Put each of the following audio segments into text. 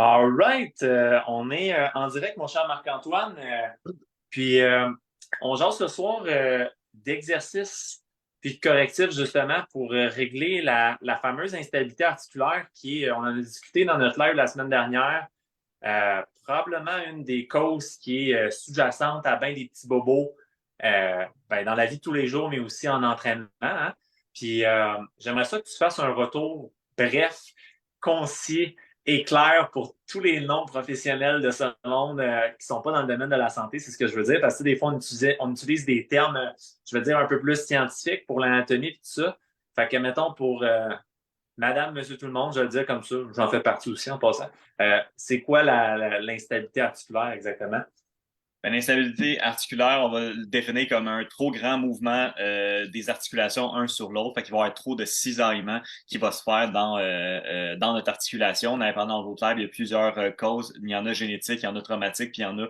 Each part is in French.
All right, on est en direct, mon cher Marc-Antoine. Puis, on jase ce soir d'exercices puis de correctifs justement pour régler la fameuse instabilité articulaire qui est, on en a discuté dans notre live la semaine dernière, probablement une des causes qui est sous-jacente à bien des petits bobos dans la vie de tous les jours, mais aussi en entraînement. Hein. Puis, j'aimerais ça que tu fasses un retour bref, concis et clair pour tous les non-professionnels de ce monde qui ne sont pas dans le domaine de la santé, c'est ce que je veux dire. Parce que des fois, on utilise des termes, je veux dire, un peu plus scientifiques pour l'anatomie et tout ça. Fait que, mettons, pour Madame, Monsieur, tout le monde, je vais le dire comme ça, j'en fais partie aussi en passant. C'est quoi l'instabilité articulaire exactement? Ben, l'instabilité articulaire, on va le définir comme un trop grand mouvement des articulations un sur l'autre. Fait qu'il va y avoir trop de cisaillement qui va se faire dans notre articulation. On avait parlé dans l'autre live, il y a plusieurs causes. Il y en a génétiques, il y en a traumatiques, puis il y en a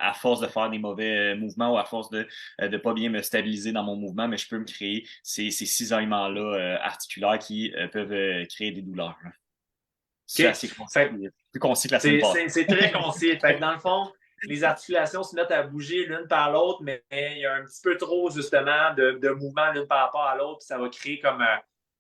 à force de faire des mauvais mouvements ou à force de pas bien me stabiliser dans mon mouvement, mais je peux me créer ces cisaillements-là articulaires qui peuvent créer des douleurs. Là. C'est OK? assez concis, Fait plus concis que la semaine passée. c'est très concis. Fait que dans le fond, les articulations se mettent à bouger l'une par l'autre, mais il y a un petit peu trop, justement, de mouvement l'une par rapport à l'autre, puis ça va créer comme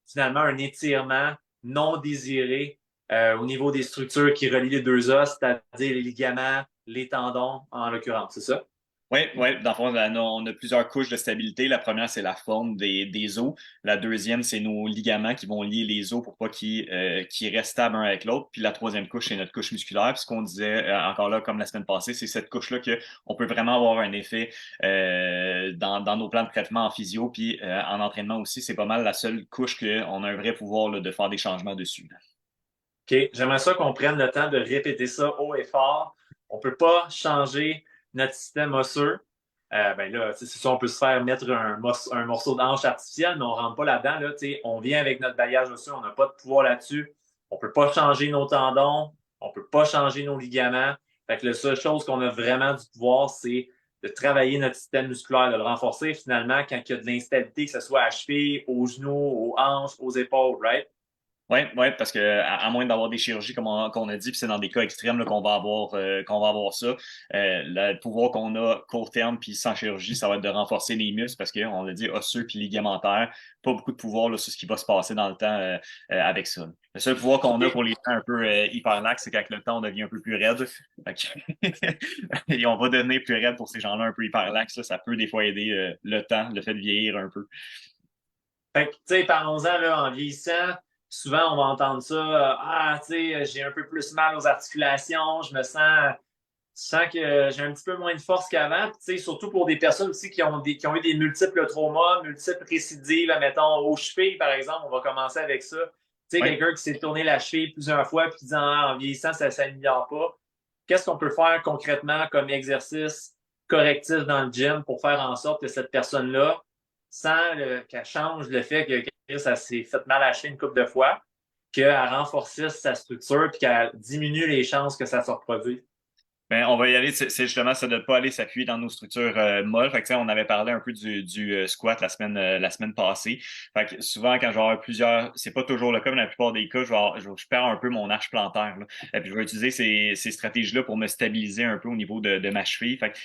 finalement un étirement non désiré au niveau des structures qui relient les deux os, c'est-à-dire les ligaments, les tendons, en l'occurrence, c'est ça? Oui, ouais, dans le fond, on a plusieurs couches de stabilité. La première, c'est la forme des os. La deuxième, c'est nos ligaments qui vont lier les os pour pas qu'ils restent stables un avec l'autre. Puis la troisième couche, c'est notre couche musculaire. Puis ce qu'on disait encore là, comme la semaine passée, c'est cette couche-là qu'on peut vraiment avoir un effet dans nos plans de traitement en physio. Puis en entraînement aussi, c'est pas mal la seule couche qu'on a un vrai pouvoir là, de faire des changements dessus. OK. J'aimerais ça qu'on prenne le temps de répéter ça haut et fort. On ne peut pas changer notre système osseux. Ben là, c'est ça, on peut se faire mettre un morceau d'anche artificiel, mais on ne rentre pas là-dedans. Là, on vient avec notre bagage osseux, on n'a pas de pouvoir là-dessus. On ne peut pas changer nos tendons, on ne peut pas changer nos ligaments. Fait que la seule chose qu'on a vraiment du pouvoir, c'est de travailler notre système musculaire, de le renforcer finalement quand il y a de l'instabilité, que ce soit à cheville, aux genoux, aux hanches, aux épaules, right? Oui, ouais, parce que à moins d'avoir des chirurgies comme qu'on a dit, puis c'est dans des cas extrêmes là, qu'on va avoir ça. Le pouvoir qu'on a court terme puis sans chirurgie, ça va être de renforcer les muscles parce qu'on l'a dit osseux puis ligamentaire, pas beaucoup de pouvoir là, sur ce qui va se passer dans le temps avec ça. Le seul pouvoir qu'on a pour les gens un peu hyperlaxes, c'est qu'avec le temps, on devient un peu plus raide. Et on va devenir plus raide pour ces gens-là un peu hyperlaxes. Là. Ça peut des fois aider le temps, le fait de vieillir un peu. Fait que, tu sais, parlons-en, là, en vieillissant, souvent, on va entendre ça, tu sais, j'ai un peu plus mal aux articulations, je sens que j'ai un petit peu moins de force qu'avant. Puis, tu sais, surtout pour des personnes aussi qui ont eu des multiples traumas, multiples récidives, mettons, aux chevilles, par exemple, on va commencer avec ça. Tu sais, Oui. quelqu'un qui s'est tourné la cheville plusieurs fois, puis qui dit, en vieillissant, ça ne s'améliore pas. Qu'est-ce qu'on peut faire concrètement comme exercice correctif dans le gym pour faire en sorte que cette personne-là, sans qu'elle change le fait que ça s'est fait mal acheter une couple de fois, qu'elle renforcisse sa structure et qu'elle diminue les chances que ça se reproduise. Ben, on va y aller, c'est justement ça de ne pas aller s'appuyer dans nos structures molles. Fait que, tu sais, on avait parlé un peu du squat la semaine passée. Fait que souvent, quand je vais avoir plusieurs, c'est pas toujours le cas, mais dans la plupart des cas, je perds un peu mon arche plantaire. Là. Et puis je vais utiliser ces stratégies-là pour me stabiliser un peu au niveau de ma cheville. Fait que,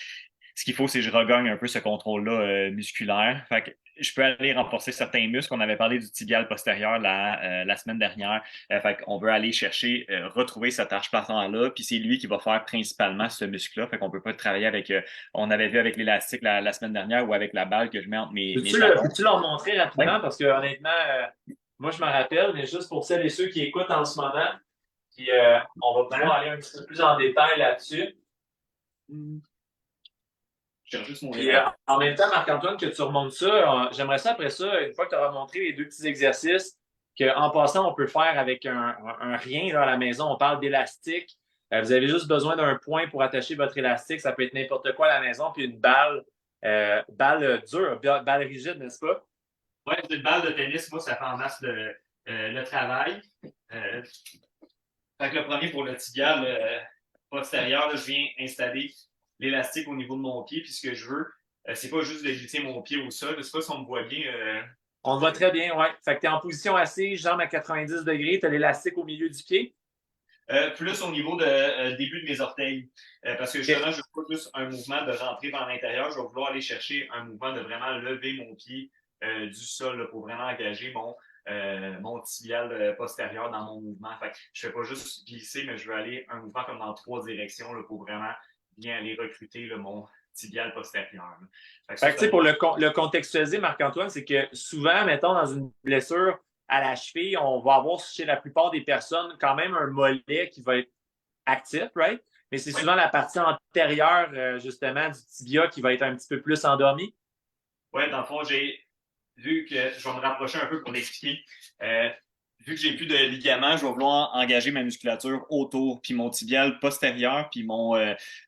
ce qu'il faut, c'est que je regagne un peu ce contrôle-là musculaire. Fait que je peux aller renforcer certains muscles. On avait parlé du tibial postérieur la semaine dernière. Fait qu'on veut aller chercher, retrouver cet arche plantaire-là, puis c'est lui qui va faire principalement ce muscle-là. Fait qu'on peut pas travailler avec, on avait vu avec l'élastique la semaine dernière ou avec la balle que je mets entre mes talons. Peux-tu leur montrer Oui. rapidement? Parce que honnêtement, moi, je me rappelle, mais juste pour celles et ceux qui écoutent en ce moment, puis on va pouvoir aller un petit peu plus en détail là-dessus. Je cherche juste mon Puis élastique. en même temps, Marc-Antoine, que tu remontes ça, j'aimerais ça après ça, une fois que tu auras montré les deux petits exercices, qu'en passant, on peut faire avec un rien là, à la maison. On parle d'élastique. Vous avez juste besoin d'un point pour attacher votre élastique. Ça peut être n'importe quoi à la maison, puis une balle dure, balle rigide, n'est-ce pas? Ouais, c'est une balle de tennis, moi, ça fait en masse le travail. Fait que le premier pour le tibial postérieur, là, je viens installer l'élastique au niveau de mon pied. Puis ce que je veux, c'est pas juste de glisser mon pied au sol. Je sais pas si on me voit bien. On te voit très bien, ouais. Fait que tu es en position assise, jambes à 90 degrés, tu as l'élastique au milieu du pied. Plus au niveau de début de mes orteils. Parce que justement, je ne veux pas juste un mouvement de rentrer vers l'intérieur, je vais vouloir aller chercher un mouvement de vraiment lever mon pied du sol là, pour vraiment engager mon tibial postérieur dans mon mouvement. Fait que je ne fais pas juste glisser, mais je veux aller un mouvement comme dans 3 directions là, pour vraiment bien aller recruter là, mon tibial postérieur. Fait que, ça, pour le contextualiser, Marc-Antoine, c'est que souvent, mettons, dans une blessure à la cheville, on va avoir chez la plupart des personnes quand même un mollet qui va être actif, right? Mais c'est souvent la partie antérieure, justement, du tibia qui va être un petit peu plus endormie. Oui, dans le fond, j'ai vu que je vais me rapprocher un peu pour l'expliquer. Vu que j'ai plus de ligaments, je vais vouloir engager ma musculature autour, puis mon tibial postérieur, puis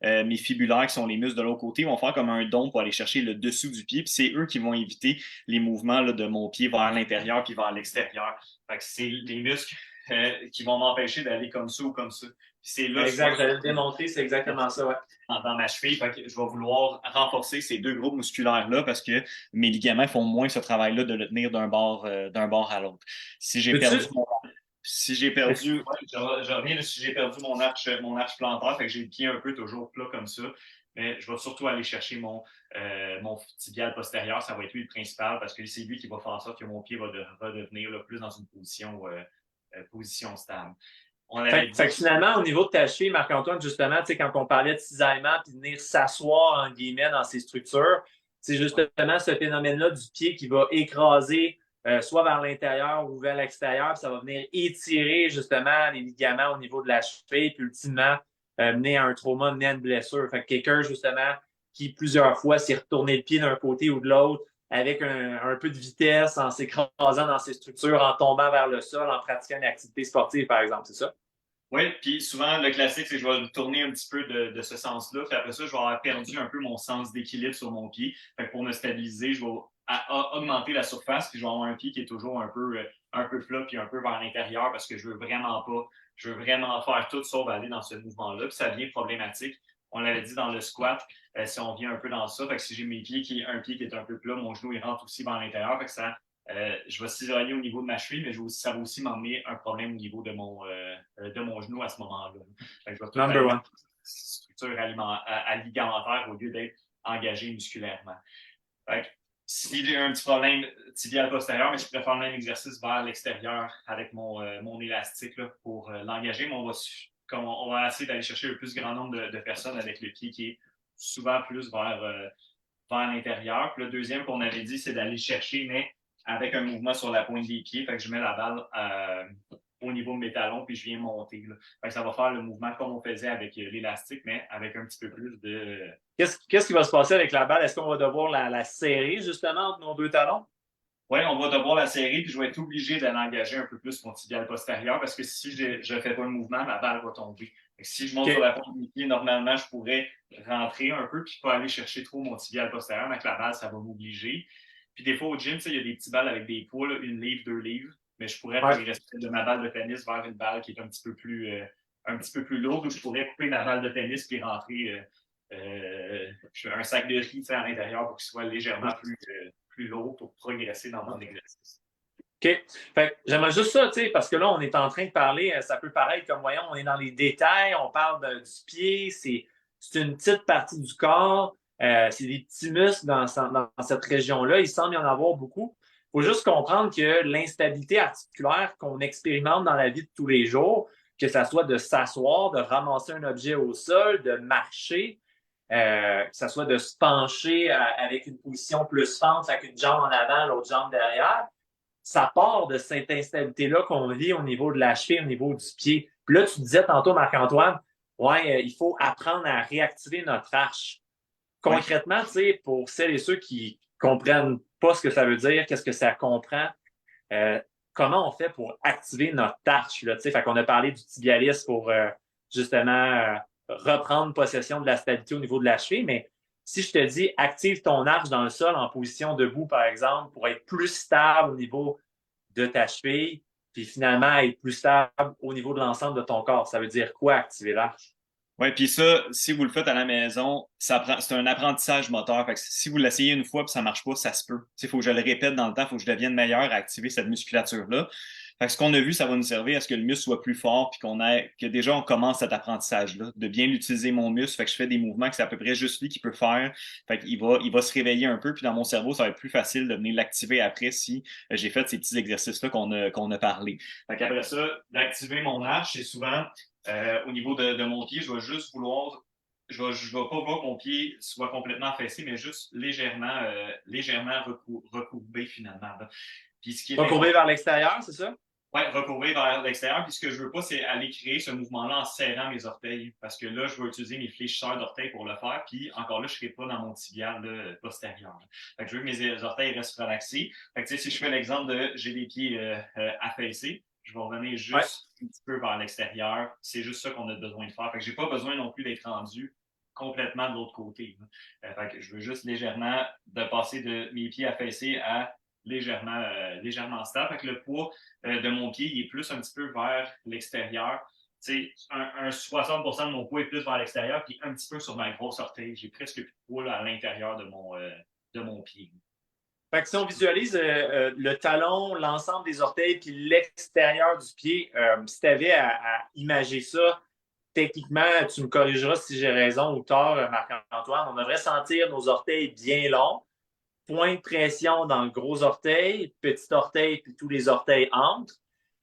mes fibulaires, qui sont les muscles de l'autre côté, vont faire comme un don pour aller chercher le dessous du pied, puis c'est eux qui vont éviter les mouvements là, de mon pied vers l'intérieur puis vers l'extérieur. Fait que c'est les muscles qui vont m'empêcher d'aller comme ça ou comme ça. Puis c'est là, exact, j'allais le démontrer, c'est exactement ça, ouais. Dans ma cheville, fait que je vais vouloir renforcer ces 2 groupes musculaires-là parce que mes ligaments font moins ce travail-là de le tenir d'un bord à l'autre. Si j'ai perdu mon si j'ai perdu, ouais, je reviens, si j'ai perdu mon arche plantaire, fait que j'ai le pied un peu toujours plat comme ça, mais je vais surtout aller chercher mon tibial postérieur, ça va être lui le principal parce que c'est lui qui va faire en sorte que mon pied va devenir là, plus dans une position stable. Fait que finalement, au niveau de ta cheville, Marc-Antoine, justement, quand on parlait de cisaillement puis de venir s'asseoir, en guillemets, dans ces structures, c'est justement ce phénomène-là du pied qui va écraser soit vers l'intérieur ou vers l'extérieur, puis ça va venir étirer justement les ligaments au niveau de la cheville, puis ultimement mener à un trauma, mener à une blessure. Fait que quelqu'un, justement, qui plusieurs fois s'est retourné le pied d'un côté ou de l'autre, avec un peu de vitesse, en s'écrasant dans ces structures, en tombant vers le sol, en pratiquant une activité sportive, par exemple, c'est ça? Oui, puis souvent, le classique, c'est que je vais tourner un petit peu de ce sens-là. Puis après ça, je vais avoir perdu un peu mon sens d'équilibre sur mon pied. Fait que pour me stabiliser, je vais augmenter la surface, puis je vais avoir un pied qui est toujours un peu plat, puis un peu vers l'intérieur, parce que je veux vraiment faire tout sauf aller dans ce mouvement-là. Puis ça devient problématique. On l'avait dit dans le squat, si on vient un peu dans ça, fait que si j'ai un pied qui est un peu plat, mon genou il rentre aussi vers l'intérieur, fait que je vais cisailler au niveau de ma cheville, mais ça va aussi m'emmener un problème au niveau de mon genou à ce moment-là. Je vais tout Number one. structure ligamentaire au lieu d'être engagé musculairement. Si j'ai un petit problème tibial postérieur, mais je préfère le même exercice vers l'extérieur avec mon élastique là, pour l'engager, mais on va essayer d'aller chercher le plus grand nombre de personnes avec le pied qui est souvent plus vers l'intérieur. Puis le deuxième qu'on avait dit, c'est d'aller chercher, mais avec un mouvement sur la pointe des pieds. Fait que je mets la balle au niveau de mes talons, puis je viens monter. Là. Fait que ça va faire le mouvement comme on faisait avec l'élastique, mais avec un petit peu plus de... Qu'est-ce qui va se passer avec la balle? Est-ce qu'on va devoir la serrer, justement, entre nos deux talons? Oui, on va devoir la serrer, puis je vais être obligé d'aller engager un peu plus mon tibial postérieur, parce que si je ne fais pas le mouvement, ma balle va tomber. Si je monte sur la pointe des pieds, normalement, je pourrais rentrer un peu, puis pas aller chercher trop mon tibial postérieur, mais avec la balle, ça va m'obliger. Puis des fois, au gym, il y a des petits balles avec des poids, là, 1 livre, 2 livres, mais je pourrais progresser de ma balle de tennis vers une balle qui est un petit peu plus lourde, où je pourrais couper ma balle de tennis puis rentrer un sac de riz à l'intérieur pour qu'il soit légèrement plus lourd pour progresser dans mon exercice. OK. Fait j'aimerais juste ça, parce que là, on est en train de parler, ça peut paraître comme, voyons, on est dans les détails, on parle du pied, c'est une petite partie du corps, c'est des petits muscles dans cette région-là, il semble y en avoir beaucoup. Il faut juste comprendre que l'instabilité articulaire qu'on expérimente dans la vie de tous les jours, que ce soit de s'asseoir, de ramasser un objet au sol, de marcher, que ce soit de se pencher avec une position plus fente, avec une jambe en avant, l'autre jambe derrière, ça part de cette instabilité-là qu'on vit au niveau de la cheville, au niveau du pied. Puis là, tu disais tantôt, Marc-Antoine, il faut apprendre à réactiver notre arche. Concrètement, pour celles et ceux qui comprennent pas ce que ça veut dire, qu'est-ce que ça comprend, comment on fait pour activer notre arche? Là, fait qu'on a parlé du tibialis pour justement reprendre possession de la stabilité au niveau de la cheville, mais si je te dis active ton arche dans le sol en position debout, par exemple, pour être plus stable au niveau de ta cheville, puis finalement être plus stable au niveau de l'ensemble de ton corps, ça veut dire quoi activer l'arche? Oui, puis ça, si vous le faites à la maison, c'est un apprentissage moteur. Fait que si vous l'essayez une fois et ça ne marche pas, ça se peut. Il faut que je le répète dans le temps, il faut que je devienne meilleur à activer cette musculature-là. Fait que ce qu'on a vu, ça va nous servir à ce que le muscle soit plus fort, puis que déjà on commence cet apprentissage-là, de bien utiliser mon muscle. Fait que je fais des mouvements que c'est à peu près juste lui qui peut faire. Fait il va se réveiller un peu, puis dans mon cerveau, ça va être plus facile de venir l'activer après si j'ai fait ces petits exercices-là qu'on a parlé. Fait qu'après ça, d'activer mon arche, c'est souvent au niveau de mon pied, je vais juste vouloir je vais pas vouloir que mon pied soit complètement affaissé, mais juste légèrement recourbé finalement. Là. Puis ce qui est Recourbé important, vers l'extérieur, c'est ça? ouais, recouvrir vers l'extérieur. Puis ce que je veux pas, c'est aller créer ce mouvement-là en serrant mes orteils. Parce que là, je vais utiliser mes fléchisseurs d'orteils pour le faire. Puis encore là, je ne serai pas dans mon tibial là, postérieur. Fait que je veux que mes orteils restent relaxés. Fait que, si je fais l'exemple de j'ai les pieds affaissés, je vais revenir Ouais. juste un petit peu vers l'extérieur. C'est juste ça qu'on a besoin de faire. Fait que j'ai pas besoin non plus d'être rendu complètement de l'autre côté. Fait que je veux juste légèrement de passer de mes pieds affaissés à légèrement stable. Fait que le poids de mon pied, il est plus un petit peu vers l'extérieur. Un 60% de mon poids est plus vers l'extérieur, puis un petit peu sur ma grosse orteil. J'ai presque plus de poids là, à l'intérieur de mon pied. Fait que si on visualise le talon, l'ensemble des orteils, puis l'extérieur du pied, si tu avais à imager ça, techniquement, tu me corrigeras si j'ai raison ou tort, Marc-Antoine, on devrait sentir nos orteils bien longs, point de pression dans le gros orteil, petit orteil, puis tous les orteils entre.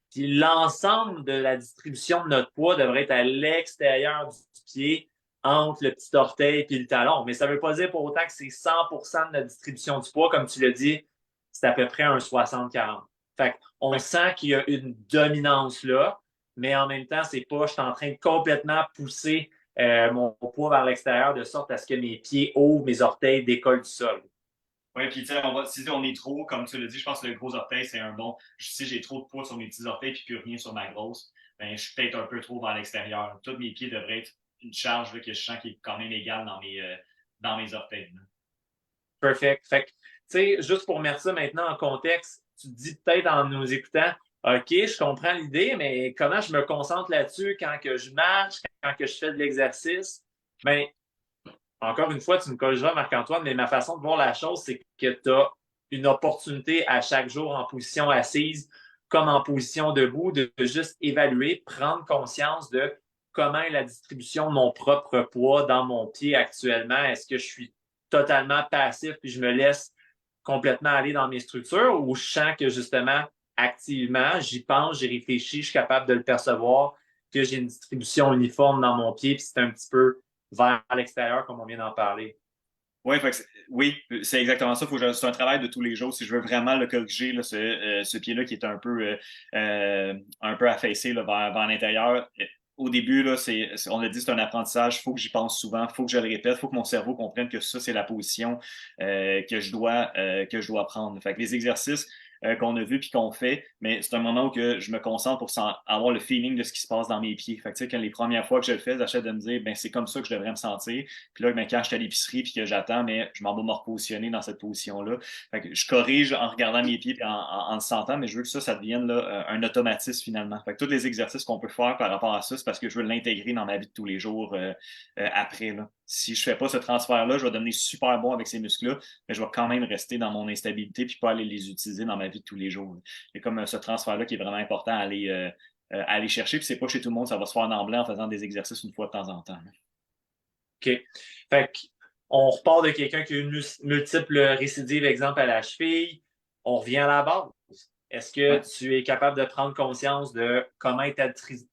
Puis l'ensemble de la distribution de notre poids devrait être à l'extérieur du pied, entre le petit orteil et le talon. Mais ça ne veut pas dire pour autant que c'est 100% de notre distribution du poids. Comme tu l'as dit, c'est à peu près un 60-40. Fait qu'on sent qu'il y a une dominance là, mais en même temps, c'est pas, je suis en train de complètement pousser mon poids vers l'extérieur de sorte à ce que mes pieds ouvrent, mes orteils décollent du sol. Oui, puis si on est trop, comme tu l'as dit, je pense que le gros orteil, c'est un bon. Si j'ai trop de poids sur mes petits orteils puis plus rien sur ma grosse, ben, je suis peut-être un peu trop vers l'extérieur. Tous mes pieds devraient être une charge là, que je sens qui est quand même égale dans mes orteils. Là. Perfect. Fait que, tu sais, juste pour mettre ça maintenant en contexte, tu te dis peut-être en nous écoutant, OK, je comprends l'idée, mais comment je me concentre là-dessus quand que je marche, quand que je fais de l'exercice? Bien, encore une fois, tu me corrigeras, Marc-Antoine, mais ma façon de voir la chose, c'est que tu as une opportunité à chaque jour en position assise comme en position debout de juste évaluer, prendre conscience de comment est la distribution de mon propre poids dans mon pied actuellement. Est-ce que je suis totalement passif puis je me laisse complètement aller dans mes structures ou je sens que justement, activement, j'y pense, j'y réfléchis, je suis capable de le percevoir, que j'ai une distribution uniforme dans mon pied puis c'est un petit peu vers l'extérieur, comme on vient d'en parler. Ouais, oui, c'est exactement ça. C'est un travail de tous les jours. Si je veux vraiment le corriger, là, ce pied-là qui est un peu affaissé là, vers l'intérieur, au début, là, on a dit c'est un apprentissage. Il faut que j'y pense souvent. Il faut que je le répète. Il faut que mon cerveau comprenne que ça, c'est la position que je dois prendre. Fait que les exercices qu'on a vus puis qu'on fait, mais c'est un moment où que je me concentre pour avoir le feeling de ce qui se passe dans mes pieds. Fait que, tu sais, quand les premières fois que je le fais, j'achète de me dire, ben, c'est comme ça que je devrais me sentir. Puis là, ben, quand je suis à l'épicerie puis que j'attends, mais je m'en vais me repositionner dans cette position-là. Fait que je corrige en regardant mes pieds et en le sentant, mais je veux que ça devienne là, un automatisme finalement. Fait que tous les exercices qu'on peut faire par rapport à ça, c'est parce que je veux l'intégrer dans ma vie de tous les jours après. Là. Si je fais pas ce transfert-là, je vais devenir super bon avec ces muscles-là, mais je vais quand même rester dans mon instabilité puis pas aller les utiliser dans ma vie de tous les jours. Il y a comme ce transfert-là qui est vraiment important à aller chercher. Puis c'est pas chez tout le monde, ça va se faire d'emblée en faisant des exercices une fois de temps en temps. Là. OK. Fait on repart de quelqu'un qui a une multiple récidive, exemple à la cheville. On revient à la base. Est-ce que Ouais. tu es capable de prendre conscience de comment est ta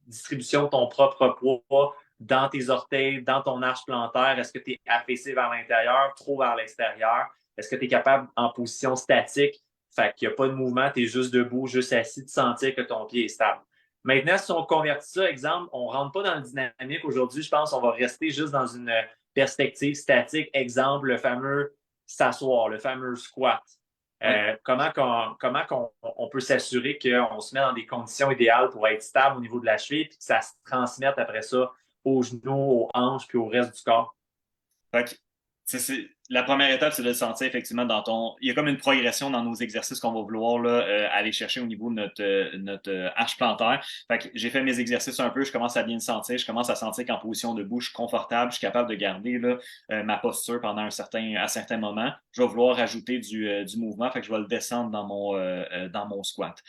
distribution de ton propre poids dans tes orteils, dans ton arche plantaire? Est-ce que tu es affaissé vers l'intérieur, trop vers l'extérieur? Est-ce que tu es capable en position statique? Fait qu'il n'y a pas de mouvement, tu es juste debout, juste assis, de sentir que ton pied est stable. Maintenant, si on convertit ça, exemple, on ne rentre pas dans le dynamique aujourd'hui, je pense qu'on va rester juste dans une perspective statique. Exemple, le fameux s'asseoir, le fameux squat. Ouais. Comment on peut s'assurer qu'on se met dans des conditions idéales pour être stable au niveau de la cheville et que ça se transmette après ça aux genoux, aux hanches puis au reste du corps? Fait que, la première étape, c'est de le sentir effectivement dans ton. Il y a comme une progression dans nos exercices qu'on va vouloir là, aller chercher au niveau de notre arche plantaire. Fait que j'ai fait mes exercices un peu, je commence à bien le sentir, je commence à sentir qu'en position debout, je suis confortable, je suis capable de garder là, ma posture pendant à certains moments. Je vais vouloir ajouter du mouvement, fait que je vais le descendre dans mon squat.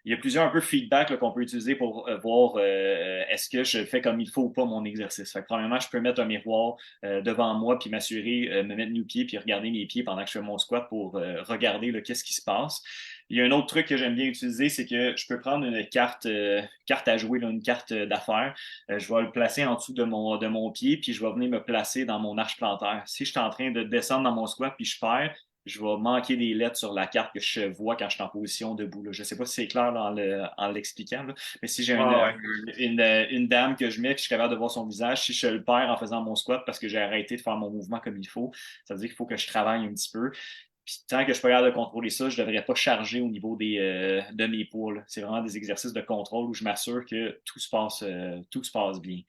il y a plusieurs un peu feedback là, qu'on peut utiliser pour voir est-ce que je fais comme il faut ou pas mon exercice. Fait que, premièrement, je peux mettre un miroir devant moi puis m'assurer, me mettre nu-pied puis regarder mes pieds pendant que je fais mon squat pour regarder qu'est-ce qui se passe. Il y a un autre truc que j'aime bien utiliser, c'est que je peux prendre une carte à jouer, là, une carte d'affaires. Je vais le placer en dessous de mon pied, puis je vais venir me placer dans mon arche plantaire. Si je suis en train de descendre dans mon squat puis je perds, je vais manquer des lettres sur la carte que je vois quand je suis en position debout. Là. Je ne sais pas si c'est clair en l'expliquant, là. Mais si j'ai Ah ouais. une dame que je mets et que je suis capable de voir son visage, si je le perds en faisant mon squat parce que j'ai arrêté de faire mon mouvement comme il faut, ça veut dire qu'il faut que je travaille un petit peu. Puis tant que je suis pas capable de contrôler ça, je ne devrais pas charger au niveau de mes poids. C'est vraiment des exercices de contrôle où je m'assure que tout se passe bien.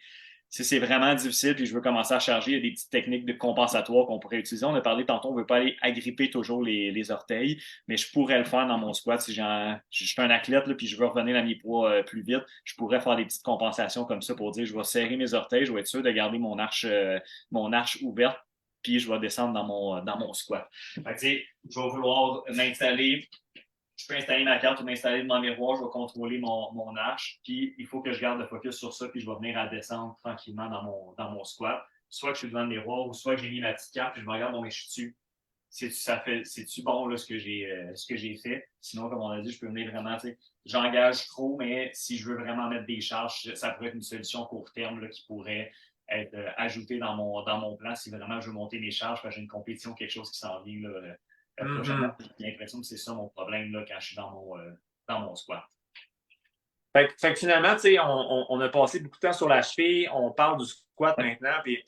Si c'est vraiment difficile puis je veux commencer à charger, il y a des petites techniques de compensatoires qu'on pourrait utiliser. On a parlé tantôt, on ne veut pas aller agripper toujours les orteils, mais je pourrais le faire dans mon squat. Si je suis un athlète là, puis je veux revenir à mes poids plus vite, je pourrais faire des petites compensations comme ça pour dire je vais serrer mes orteils, je vais être sûr de garder mon arche ouverte, puis je vais descendre dans mon squat. Fait que, je vais vouloir m'installer. Je peux installer ma carte ou m'installer devant le miroir, je vais contrôler mon arche, puis il faut que je garde le focus sur ça, puis je vais venir à descendre tranquillement dans mon squat. Soit que je suis devant le miroir, ou soit que j'ai mis ma petite carte, puis je me regarde, bon, mais je suis dessus. C'est-tu bon là, ce que j'ai fait? Sinon, comme on a dit, je peux venir vraiment, j'engage trop, mais si je veux vraiment mettre des charges, ça pourrait être une solution court terme là, qui pourrait être ajoutée dans mon plan si vraiment je veux monter mes charges, parce que j'ai une compétition, quelque chose qui s'en vient là, prochainement. J'ai l'impression que c'est ça mon problème là, quand je suis dans mon squat. Fait que finalement, on a passé beaucoup de temps sur la cheville, on parle du squat maintenant, puis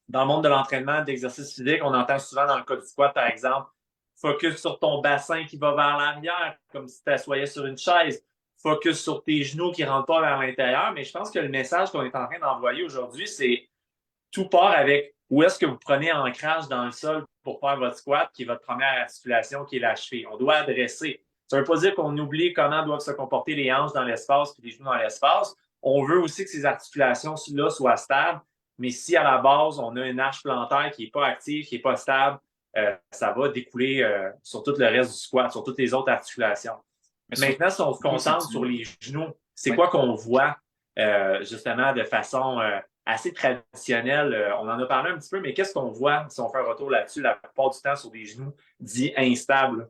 dans le monde de l'entraînement, d'exercice physique, on entend souvent dans le cas du squat, par exemple, focus sur ton bassin qui va vers l'arrière, comme si tu t'assoyais sur une chaise. Focus sur tes genoux qui ne rentrent pas vers l'intérieur. Mais je pense que le message qu'on est en train d'envoyer aujourd'hui, c'est tout part avec où est-ce que vous prenez ancrage dans le sol pour faire votre squat, qui est votre première articulation, qui est la cheville. On doit adresser. Ça ne veut pas dire qu'on oublie comment doivent se comporter les hanches dans l'espace et les genoux dans l'espace. On veut aussi que ces articulations-là soient stables. Mais si à la base, on a une arche plantaire qui n'est pas active, qui n'est pas stable, ça va découler sur tout le reste du squat, sur toutes les autres articulations. Maintenant, si on se concentre sur les genoux, c'est quoi qu'on voit justement de façon assez traditionnelle? On en a parlé un petit peu, mais qu'est-ce qu'on voit si on fait un retour là-dessus la plupart du temps sur des genoux dits instables?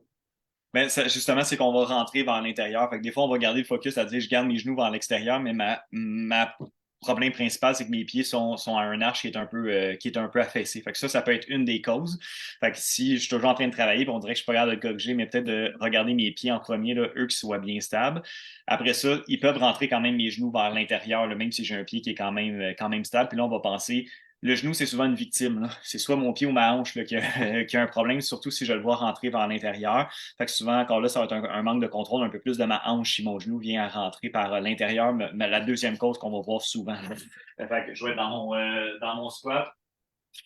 Ben, justement, c'est qu'on va rentrer vers l'intérieur. Fait que des fois, on va garder le focus à dire je garde mes genoux vers l'extérieur, mais ma problème principal, c'est que mes pieds sont à un arche qui est un peu affaissé. Fait que ça peut être une des causes. Fait que si je suis toujours en train de travailler, puis on dirait que je suis pas capable de le corriger, mais peut-être de regarder mes pieds en premier, là, eux qui soient bien stables. Après ça, ils peuvent rentrer quand même mes genoux vers l'intérieur, là, même si j'ai un pied qui est quand même stable. Puis là, on va penser le genou, c'est souvent une victime, là. C'est soit mon pied ou ma hanche là, qui a un problème, surtout si je le vois rentrer vers l'intérieur. Fait que souvent, encore là, ça va être un manque de contrôle un peu plus de ma hanche si mon genou vient à rentrer par l'intérieur, mais la deuxième cause qu'on va voir souvent. Fait que je vais être dans mon squat.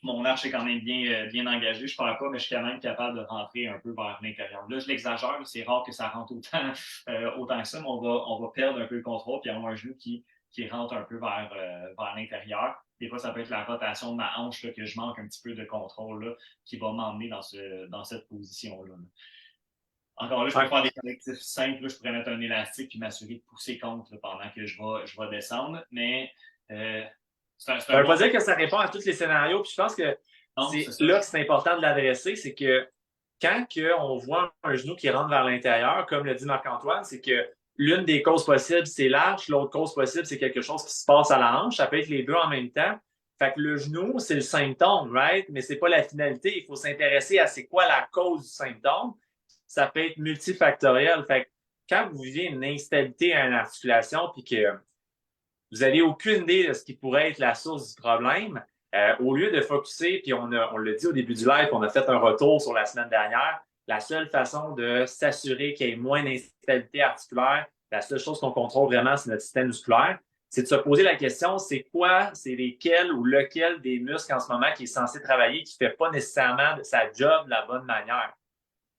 Mon arche est quand même bien engagée. Je ne perds pas, mais je suis quand même capable de rentrer un peu vers l'intérieur. Là, je l'exagère. C'est rare que ça rentre autant que ça, mais on va perdre un peu le contrôle puis avoir un genou qui rentre un peu vers l'intérieur. Des fois, ça peut être la rotation de ma hanche là, que je manque un petit peu de contrôle là, qui va m'emmener dans cette position-là. Encore là, je peux faire des collectifs simples. Là, je pourrais mettre un élastique puis m'assurer de pousser contre là, pendant que je vais descendre. Mais ça ne veut pas dire que ça répond à tous les scénarios. Puis je pense que c'est là que c'est important de l'adresser, c'est que quand on voit un genou qui rentre vers l'intérieur, comme le dit Marc-Antoine, c'est que l'une des causes possibles, c'est l'arche, l'autre cause possible, c'est quelque chose qui se passe à la hanche. Ça peut être les deux en même temps. Fait que le genou, c'est le symptôme, right? Mais c'est pas la finalité. Il faut s'intéresser à c'est quoi la cause du symptôme. Ça peut être multifactoriel. Fait que quand vous vivez une instabilité à une articulation puis que vous n'avez aucune idée de ce qui pourrait être la source du problème, au lieu de focusser, puis on l'a dit au début du live, on a fait un retour sur la semaine dernière, la seule façon de s'assurer qu'il y ait moins d'instabilité articulaire, la seule chose qu'on contrôle vraiment, c'est notre système musculaire, c'est de se poser la question, c'est lesquels ou lequel des muscles en ce moment qui est censé travailler, qui ne fait pas nécessairement sa job de la bonne manière.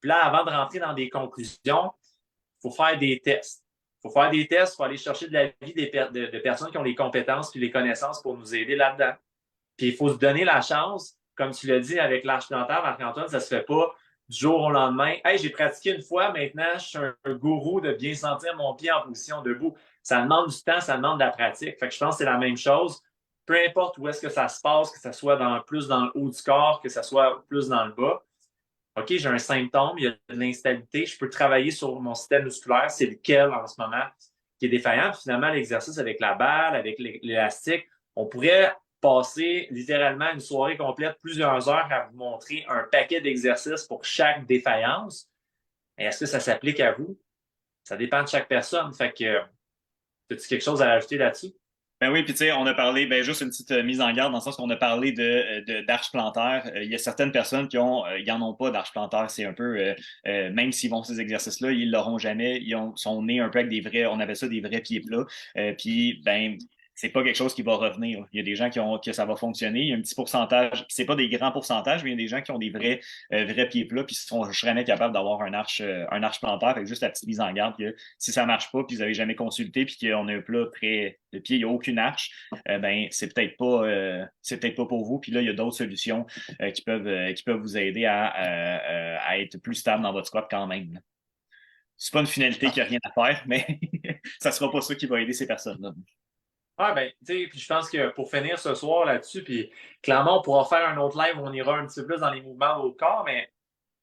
Puis là, avant de rentrer dans des conclusions, il faut faire des tests. Il faut faire des tests, il faut aller chercher de l'avis de personnes qui ont les compétences et les connaissances pour nous aider là-dedans. Puis il faut se donner la chance, comme tu l'as dit avec l'arche plantaire, Marc-Antoine, ça ne se fait pas du jour au lendemain. Hey, j'ai pratiqué une fois, maintenant, je suis un gourou de bien sentir mon pied en position debout. Ça demande du temps, ça demande de la pratique. Fait que je pense que c'est la même chose. Peu importe où est-ce que ça se passe, que ce soit plus dans le haut du corps, que ce soit plus dans le bas. OK, j'ai un symptôme, il y a de l'instabilité, je peux travailler sur mon système musculaire, c'est lequel en ce moment qui est défaillant. Puis finalement, l'exercice avec la balle, avec l'élastique, on pourrait passer littéralement une soirée complète, plusieurs heures à vous montrer un paquet d'exercices pour chaque défaillance. Et est-ce que ça s'applique à vous? Ça dépend de chaque personne. Fait que, as-tu quelque chose à ajouter là-dessus? Ben oui, puis tu sais, on a parlé, ben juste une petite mise en garde dans le sens qu'on a parlé d'arche plantaire. Il y a certaines personnes ils en ont pas d'arche plantaire. C'est un peu, même s'ils vont ces exercices-là, ils l'auront jamais. Sont nés un peu avec des vrais, on appelle ça des vrais pieds plats. Puis ben c'est pas quelque chose qui va revenir. Il y a des gens que ça va fonctionner. Il y a un petit pourcentage. C'est pas des grands pourcentages, mais il y a des gens qui ont des vrais pieds plats puis qui sont jamais capables d'avoir un arche plantaire. Fait que juste la petite mise en garde que si ça marche pas, puis vous avez jamais consulté, puis qu'on a un plat très le pied, il n'y a aucune arche, ben c'est peut-être pas pour vous. Puis là, il y a d'autres solutions qui peuvent vous aider à être plus stable dans votre squat quand même. C'est pas une finalité qui a rien à faire, mais ça sera pas ça qui va aider ces personnes-là. Ah ben, tu sais, puis je pense que pour finir ce soir là-dessus, puis clairement, on pourra faire un autre live où on ira un petit peu plus dans les mouvements de votre corps, mais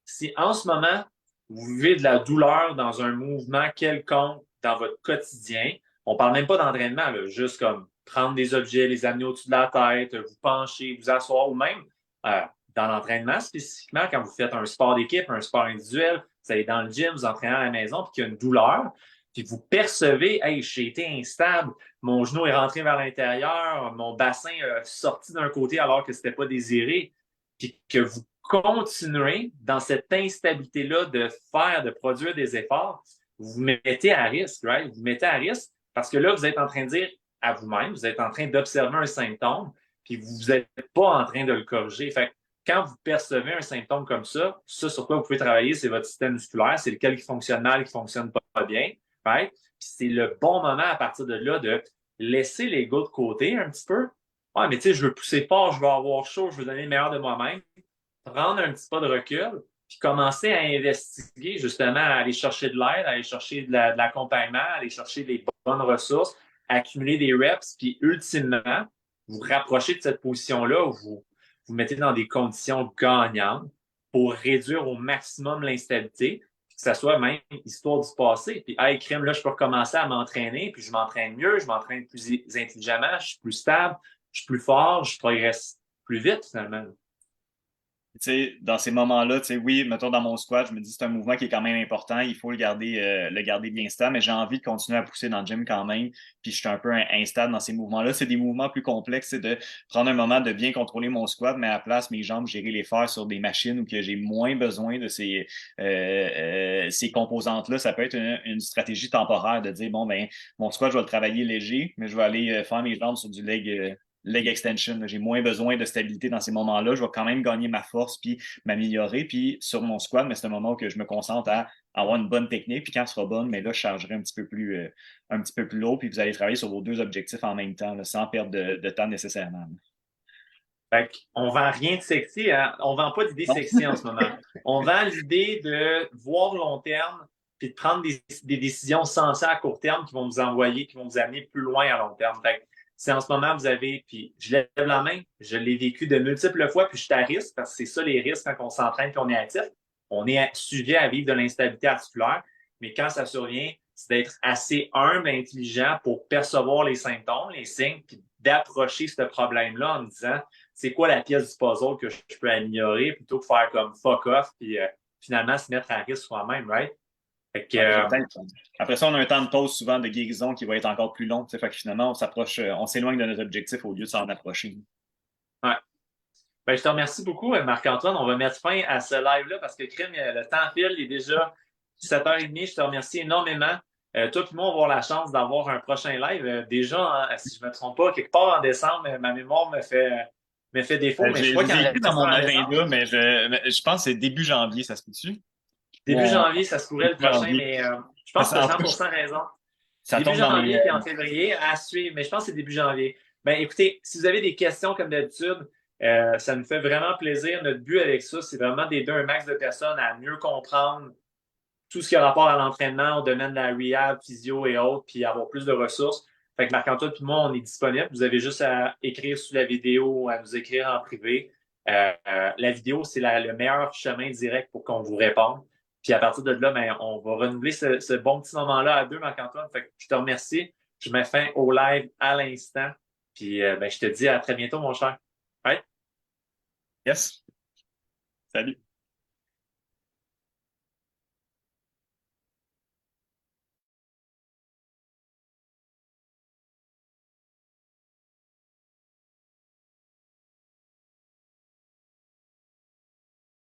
si en ce moment, vous vivez de la douleur dans un mouvement quelconque dans votre quotidien, on parle même pas d'entraînement, là, juste comme prendre des objets, les amener au-dessus de la tête, vous pencher, vous asseoir, ou même euh, dans l'entraînement spécifiquement, quand vous faites un sport d'équipe, un sport individuel, vous allez dans le gym, vous entraînez à la maison, puis qu'il y a une douleur, puis vous percevez, hey, j'ai été instable, mon genou est rentré vers l'intérieur, mon bassin a sorti d'un côté alors que c'était pas désiré, puis que vous continuez dans cette instabilité-là de produire des efforts, vous vous mettez à risque, right? Vous vous mettez à risque parce que là, vous êtes en train de dire à vous-même, vous êtes en train d'observer un symptôme, puis vous n'êtes pas en train de le corriger. Fait que quand vous percevez un symptôme comme ça sur quoi vous pouvez travailler, c'est votre système musculaire, c'est lequel qui fonctionne mal, qui fonctionne pas bien, right? Puis c'est le bon moment à partir de là de laisser l'ego de côté un petit peu. Ouais, mais tu sais, je veux pousser fort, je veux avoir chaud, je veux donner le meilleur de moi-même, prendre un petit pas de recul, puis commencer à investiguer, justement, à aller chercher de l'aide, à aller chercher de l'accompagnement, à aller chercher des bonnes ressources, accumuler des reps, puis ultimement, vous rapprocher de cette position-là où vous mettez dans des conditions gagnantes pour réduire au maximum l'instabilité, que ça soit même histoire du passé. Puis, hey, crème, là, je peux recommencer à m'entraîner, puis je m'entraîne mieux, je m'entraîne plus intelligemment, je suis plus stable, je suis plus fort, je progresse plus vite, finalement. Tu sais, dans ces moments-là, tu sais, oui, mettons dans mon squat, je me dis c'est un mouvement qui est quand même important, il faut le garder bien stable, mais j'ai envie de continuer à pousser dans le gym quand même, puis je suis un peu instable dans ces mouvements-là. C'est des mouvements plus complexes, c'est de prendre un moment de bien contrôler mon squat, mais à la place, mes jambes, gérer les faire sur des machines où que j'ai moins besoin de ces composantes-là. Ça peut être une stratégie temporaire de dire, bon, ben, mon squat, je vais le travailler léger, mais je vais aller faire mes jambes sur du leg extension. J'ai moins besoin de stabilité dans ces moments-là. Je vais quand même gagner ma force puis m'améliorer. Puis sur mon squat, mais c'est un moment où que je me concentre à avoir une bonne technique. Puis quand elle sera bonne, mais là, je chargerai un petit peu plus lourd. Puis vous allez travailler sur vos deux objectifs en même temps, là, sans perdre de temps nécessairement. Fait qu'on vend rien de sexy, hein? On vend pas d'idées sexy en ce moment. On vend l'idée de voir long terme puis de prendre des décisions sensées à court terme qui vont vous envoyer, qui vont vous amener plus loin à long terme. Fait que si en ce moment vous avez, puis je lève la main, je l'ai vécu de multiples fois, puis je suis à risque, parce que c'est ça les risques quand on s'entraîne puis on est actif. On est sujet à vivre de l'instabilité articulaire, mais quand ça survient, c'est d'être assez humble et intelligent pour percevoir les symptômes, les signes, puis d'approcher ce problème-là en me disant c'est quoi la pièce du puzzle que je peux améliorer plutôt que faire comme fuck off puis finalement se mettre à risque soi-même, right? Fait que, Après ça, on a un temps de pause souvent de guérison qui va être encore plus long. Fait que finalement, on s'éloigne de notre objectif au lieu de s'en approcher. ouais. Ben, je te remercie beaucoup, Marc-Antoine. On va mettre fin à ce live-là parce que crime, le temps file, il est déjà 7h30. Je te remercie énormément. Toi et moi, on va avoir la chance d'avoir un prochain live. Déjà, hein, si je ne me trompe pas, quelque part en décembre, ma mémoire me fait défaut, mais je crois qu'il y en J'ai avait écrit dans ça mon en agenda, décembre. mais je pense que c'est début janvier, ça se peut-tu? Début janvier, ça se pourrait le Début prochain, janvier. mais je pense que tu as En tout cas, 100% raison. ça Début tombe dans les. janvier puis en février à suivre, mais je pense que c'est début janvier. Ben, écoutez, si vous avez des questions comme d'habitude, Ça nous fait vraiment plaisir. Notre but avec ça, c'est vraiment d'aider un max de personnes à mieux comprendre tout ce qui a rapport à l'entraînement au domaine de la rehab, physio et autres, puis avoir plus de ressources. Fait que Marc-Antoine et moi, on est disponible. Vous avez juste à écrire sous la vidéo, à nous écrire en privé. La vidéo, c'est le meilleur chemin direct pour qu'on vous réponde. Puis à partir de là, ben, on va renouveler ce bon petit moment-là à deux, Marc-Antoine. Fait que je te remercie. Je mets fin au live à l'instant. Puis ben, je te dis à très bientôt, mon cher. Ouais. Yes. Salut.